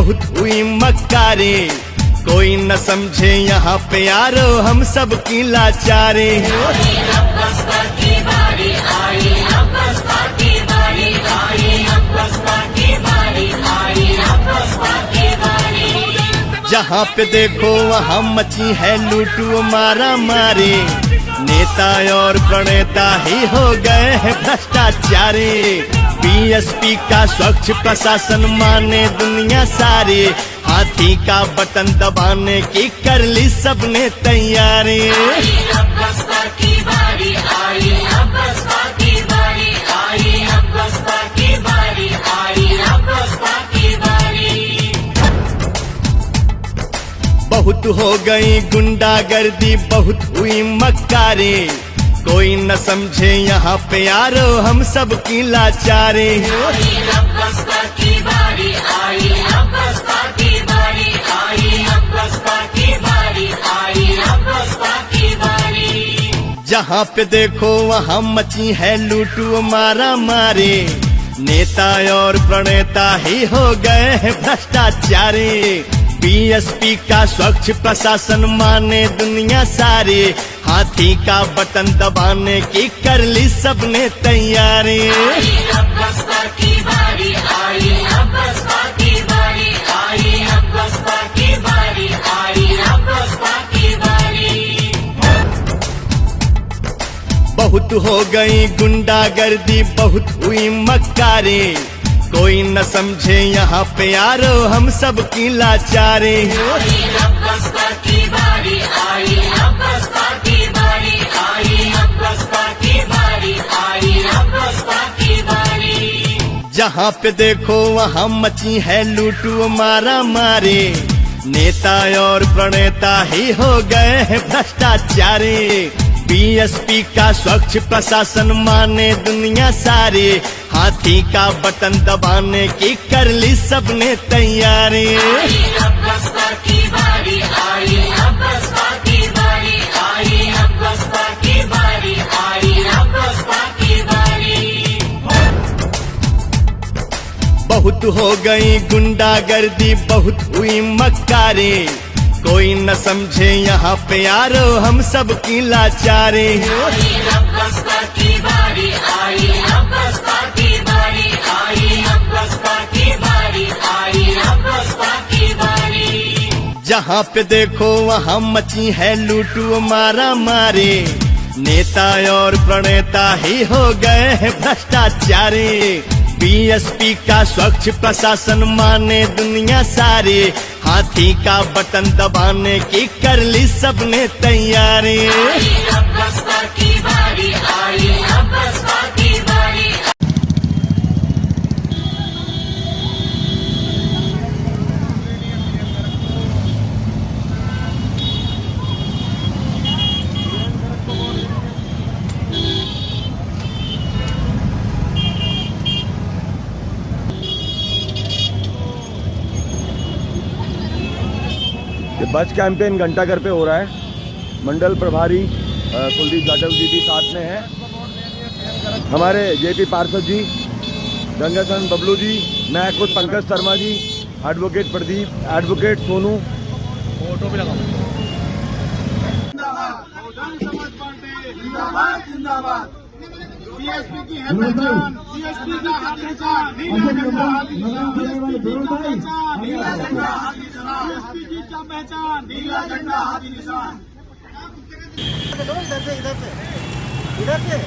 बहुत हुई मक्कारे, कोई न समझे यहाँ पे यारो हम सब की लाचारे। जहाँ पे देखो वहाँ मची है लूटू मारा मारे, नेता और प्रणेता ही हो गए हैं भ्रष्टाचारी। बीएसपी का स्वच्छ प्रशासन माने दुनिया सारी, हाथी का बटन दबाने की कर ली सबने तैयारी। बहुत हो गई गुंडागर्दी, बहुत हुई मक्कारी, कोई न समझे यहाँ पे यारो हम सब की लाचारी। जहाँ पे देखो वहाँ मची है लूटू मारा मारे, नेता और प्रणेता ही हो गए हैं भ्रष्टाचारी। बीएसपी का स्वच्छ प्रशासन माने दुनिया सारी, हाथी का बटन दबाने की कर ली सबने तैयारी। बहुत हो गई गुंडागर्दी, बहुत हुई मक्कारी, कोई न समझे यहाँ पे यारो हम सब की लाचारी। जहाँ पे देखो वहाँ मची है लूटू मारा मारे, नेता और प्रणेता ही हो गए हैं भ्रष्टाचारी। बीएसपी का स्वच्छ प्रशासन माने दुनिया सारी, हाथी का बटन दबाने की कर ली सबने तैयारी। बहुत हो गई गुंडागर्दी, बहुत हुई मक्कारी, कोई न समझे यहाँ पे यारो हम सब की लाचारी। जहाँ पे देखो वहाँ मची है लूटू मारा मारे, नेता और प्रणेता ही हो गए हैं भ्रष्टाचारी। बीएसपी का स्वच्छ प्रशासन माने दुनिया सारी, हाथी का बटन दबाने की कर ली सबने तैयारी। बस कैंपेन घंटाघर पे हो रहा है। मंडल प्रभारी कुलदीप जाटव जी भी साथ में हैं, हमारे जेपी पार्षद जी, गंगाधर बबलू जी, मैं खुद Pankaj Sharma ji, advocate Pradeep, advocate Sonu. Photo भी लगाओ। बीएसपी की है पहचान, बीएसपी की है पहचान, नीला झंडा बीएसपी की क्या पहचान, नीला झंडा हाथी निशान। इधर से